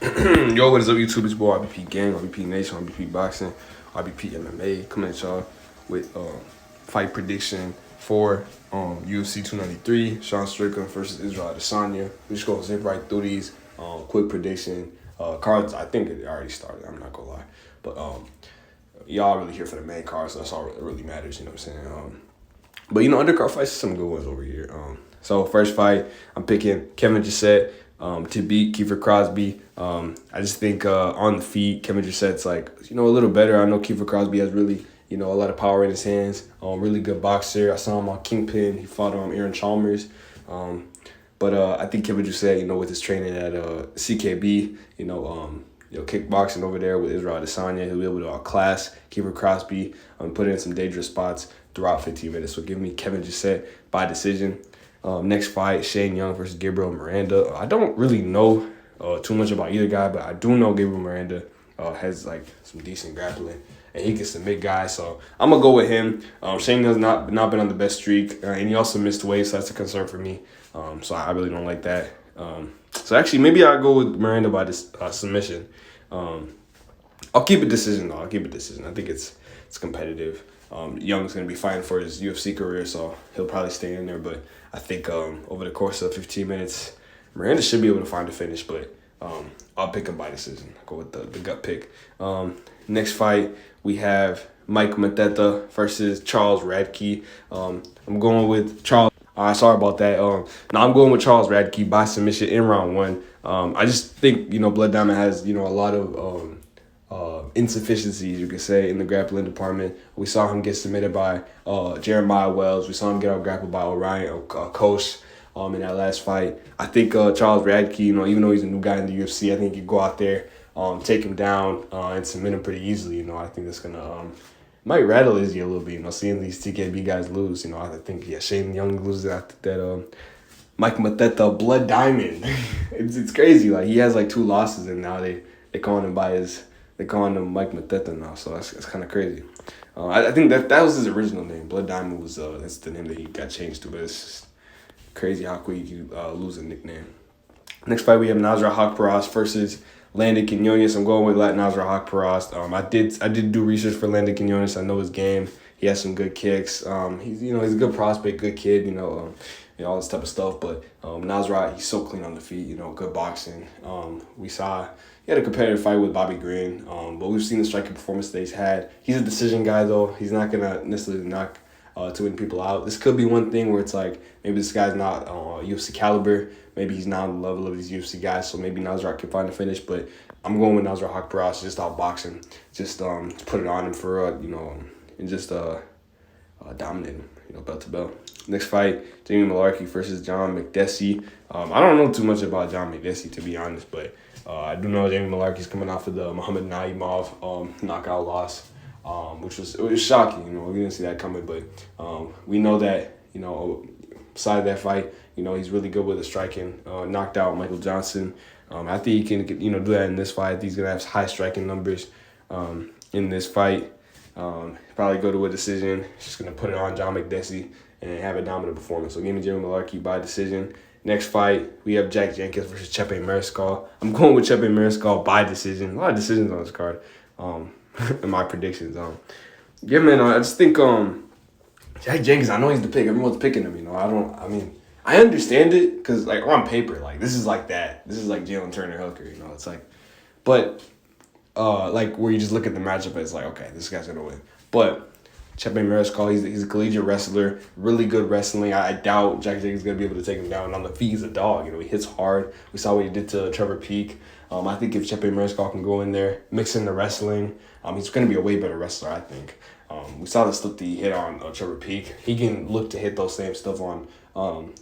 Yo, what is up, YouTube? It's boy IBP Gang, IBP Nation, IBP Boxing, IBP MMA. Coming at y'all with fight prediction for UFC 293, Strickland versus Adesanya. We're just gonna zip right through these. Quick prediction. Cards, I think it already started. I'm not gonna lie, but y'all really here for the main card, so that's all that really matters. You know what I'm saying? But undercard fights, some good ones over here. So first fight, I'm picking Kevin Jousset to beat Kiefer Crosbie. I just think on the feet, Kevin Jousset's like, a little better. I know Kiefer Crosbie has really, a lot of power in his hands. Really good boxer. I saw him on Kingpin. He fought Aaron Chalmers. But I think Kevin Jousset, with his training at CKB, kickboxing over there with Israel Adesanya, he'll be able to outclass Kiefer Crosbie and put in some dangerous spots throughout 15 minutes. So give me Kevin Jousset by decision. Next fight, Shane Young versus Gabriel Miranda. I don't really know too much about either guy, but I do know Gabriel Miranda has some decent grappling and he can submit guys. So I'm gonna go with him. Shane Young's not been on the best streak, and he also missed weight, so that's a concern for me. So I really don't like that. So actually, maybe I'll go with Miranda by this submission. I'll keep a decision though. I think it's competitive. Young's going to be fighting for his UFC career, so he'll probably stay in there. But I think over the course of 15 minutes, Miranda should be able to find a finish, but I'll pick him by decision. I'll go with the gut pick. Next fight, we have Mike Mathetha versus Charles Radtke. I'm going with Charles. Sorry about that. I'm going with Charles Radtke by submission in round one. I just think, Blood Diamond has, a lot of insufficiencies, you could say, in the grappling department. We saw him get submitted by Jeremiah Wells. We saw him get out grappled by Orion Kosh in that last fight. I think Charles Radtke, even though he's a new guy in the UFC, I think he'd go out there, take him down, and submit him pretty easily. I think that's gonna might rattle Izzy a little bit. Seeing these TKB guys lose. I think Shane Young loses. I think that Mike Mathetha, Blood Diamond. it's crazy. He has 2 losses, and now they calling him by his. They calling him Mike Mathetha now, so that's kind of crazy. I think that was his original name. Blood Diamond was that's the name that he got changed to, but it's just crazy how quick you lose a nickname. Next fight, we have Nasrat Haqparast versus Landon Quinones. I'm going with Nasrat Haqparast. I did do research for Landon Quinones. I know his game. He has some good kicks. He's a good prospect, good kid. All this type of stuff. But Nasrat, he's so clean on the feet. Good boxing. We saw. He had a competitive fight with Bobby Green, but we've seen the striking performance that he's had. He's a decision guy, though. He's not going to necessarily knock too many people out. This could be one thing where it's maybe this guy's not UFC caliber. Maybe he's not on the level of these UFC guys, so maybe Nasrat can find a finish. But I'm going with Nasrat Haqparast, just outboxing, just put it on him for, and just dominate him, belt to belt. Next fight, Jamie Mullarkey versus John makdessi. I don't know too much about John makdessi, to be honest, but I do know Jamie Mullarkey's coming off of the Muhammad Naimov knockout loss, which was shocking. We didn't see that coming, but we know that beside that fight, he's really good with the striking. Knocked out Michael Johnson. I think he can do that in this fight. I think he's gonna have high striking numbers in this fight. Probably go to a decision. Just gonna put it on John makdessi and have a dominant performance. So give me Jamie Mullarkey by decision. Next fight, we have Jack Jenkins versus Chepe Mariscal. I'm going with Chepe Mariscal by decision. A lot of decisions on this card in my predictions. Yeah, man, I just think Jack Jenkins, I know he's the pick. Everyone's picking him, I understand it because, on paper, this is like that. This is like Jalen Turner Hooker, It's but, where you just look at the matchup, it's okay, this guy's going to win. But Chepe Mariscal, he's a collegiate wrestler, really good wrestling. I doubt Jack Jenkins is going to be able to take him down. On the feet, he's a dog. He hits hard. We saw what he did to Trevor Peek. I think if Chepe Mariscal can go in there, mix in the wrestling, he's going to be a way better wrestler, I think. We saw the stuff that he hit on Trevor Peek. He can look to hit those same stuff on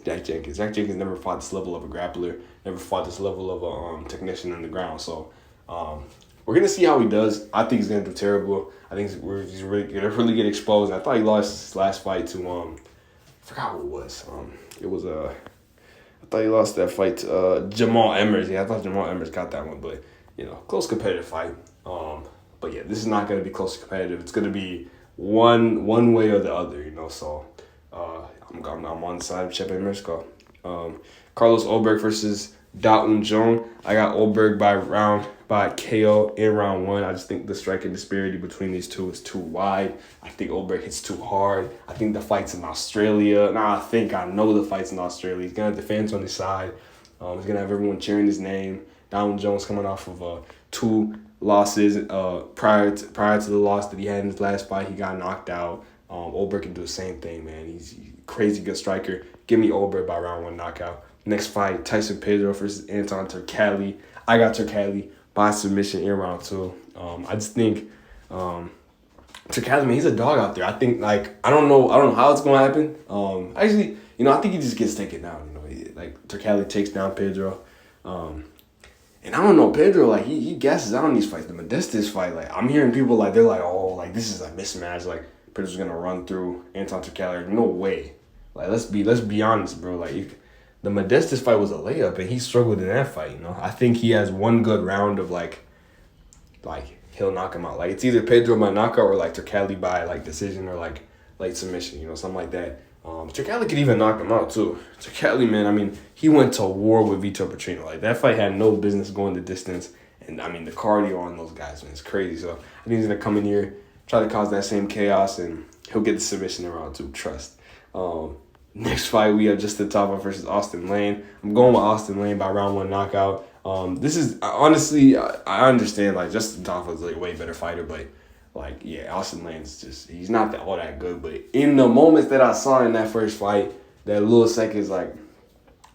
Jack Jenkins. Jack Jenkins never fought this level of a grappler, never fought this level of a technician on the ground. So we're going to see how he does. I think he's going to do terrible. I think he's really going to really get exposed. I thought he lost his last fight to, I forgot who it was. I thought he lost that fight to Jamal Emmers. Yeah, I thought Jamal Emmers got that one, but, close competitive fight. But yeah, this is not going to be close competitive. It's going to be one way or the other, so I'm on the side of Chepe Mariscal. Carlos Ulberg versus Jung. I got Ulberg by KO in round 1. I just think the striking disparity between these two is too wide. I think Ulberg hits too hard. I think the fight's in Australia. I know the fight's in Australia. He's gonna have the fans on his side. He's gonna have everyone cheering his name. Jones coming off of 2 losses. Prior to the loss that he had in his last fight, he got knocked out. Ulberg can do the same thing, man. He's a crazy good striker. Give me Ulberg by round 1 knockout. Next fight, Pedro versus Anton Turkali. I got Turkali by submission in round 2. I just think Turkali, man, he's a dog out there. I think, like, I don't know how it's gonna happen. Actually, I think he just gets taken down. Turkali takes down Pedro. And I don't know, Pedro, like, he gasses out on these fights. The Modestas fight, like, I'm hearing people, like, they're like, oh, like, this is a mismatch. Like, Pedro's gonna run through Anton Turkali. No way. Like, let's be honest, bro. Like, the Modestas fight was a layup, and he struggled in that fight, I think he has one good round of, like he'll knock him out. Like, it's either Pedro by knockout or, like, Turkali by, like, decision or, like, late submission, something like that. Turkali could even knock him out, too. Turkali, man, I mean, he went to war with Vitor Petrino. Like, that fight had no business going the distance. And, I mean, the cardio on those guys, man, it's crazy. So, I think he's going to come in here, try to cause that same chaos, and he'll get the submission in round 2. Trust. Next fight, we have just the Tafa versus Austin Lane. I'm going with Austin Lane by round 1 knockout. This is, honestly, I understand, like, Justin Tafa is, like, a way better fighter, but, like, yeah, Austin Lane's just, he's not all that good. But in the moments that I saw in that first fight, that little seconds, like,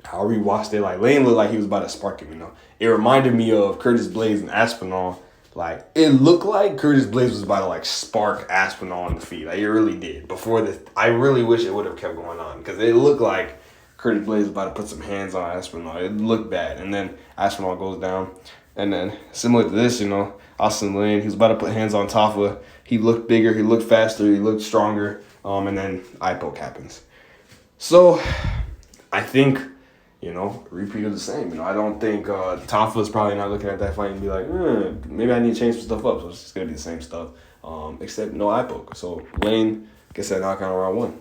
how I rewatched it, like, Lane looked like he was about to spark him, It reminded me of Curtis Blades and Aspinall. Like, it looked like Curtis Blades was about to, like, spark Aspinall on the feet. Like, it really did. Before this, I really wish it would have kept going on, because it looked like Curtis Blades was about to put some hands on Aspinall. It looked bad. And then Aspinall goes down. And then, similar to this, Austin Lane, he was about to put hands on Tafa. He looked bigger. He looked faster. He looked stronger. And then eye poke happens. So, I think, repeat of the same. I don't think Tafa is probably not looking at that fight and be like, maybe I need to change some stuff up. So it's just going to be the same stuff, except no eye poke. So Lane gets that knockout in round 1.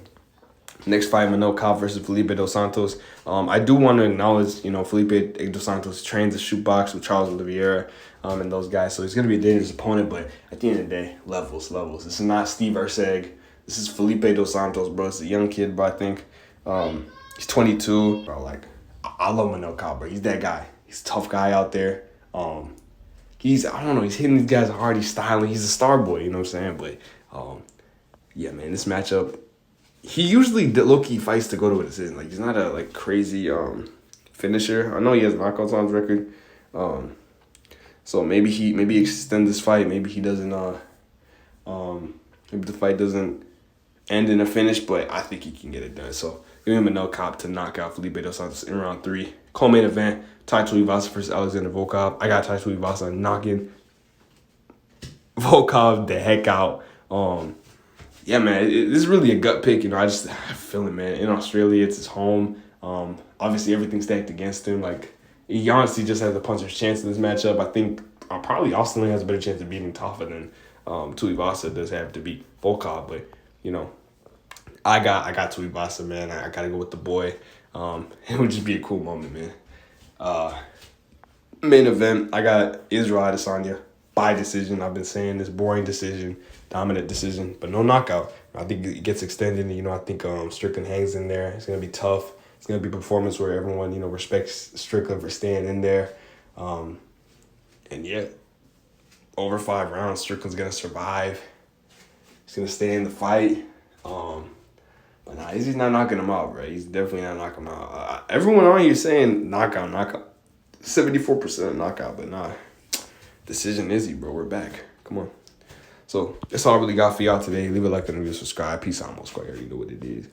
Next fight, Kape versus Felipe dos Santos. I do want to acknowledge, Felipe dos Santos trains a shoot box with Charles Oliveira and those guys. So he's going to be a dangerous opponent. But at the end of the day, levels. This is not Steve Erceg. This is Felipe dos Santos, bro. It's a young kid, bro, I think. He's 22. Bro, like, I love Kape, bro. He's that guy. He's a tough guy out there. He's hitting these guys hard. He's styling. He's a star boy, you know what I'm saying? But, yeah, man, this matchup, he usually low-key fights to go to a decision. Like, he's not a, like, crazy finisher. I know he has knockouts on his record. So maybe he extend this fight. Maybe he doesn't, maybe the fight doesn't end in a finish, but I think he can get it done. So give him a Kape to knock out Felipe dos Santos in round 3. Co-main event, tuivasa versus Alexander Volkov. I got tuivasa knocking Volkov the heck out. Yeah, man, this is really a gut pick. I just have a feeling, man. In Australia, it's his home. Obviously, everything's stacked against him. Like, he honestly just has a puncher's chance in this matchup. I think probably Austin Lane has a better chance of beating Tafa than tuivasa does have to beat Volkov. But, I got tuivasa, man. I got to go with the boy. It would just be a cool moment, man. Main event, I got Israel Adesanya by decision. I've been saying this boring decision, dominant decision, but no knockout. I think it gets extended. I think Strickland hangs in there. It's going to be tough. It's going to be a performance where everyone, respects Strickland for staying in there. And yeah, over 5 rounds, Strickland's going to survive. He's going to stay in the fight. But nah, he's not knocking him out, bro. He's definitely not knocking him out. Everyone on here saying knockout. 74% knockout, but nah. Decision Izzy, bro. We're back. Come on. So that's all I really got for y'all today. Leave a like and a review, subscribe. Peace out, most squad. You already know what it is.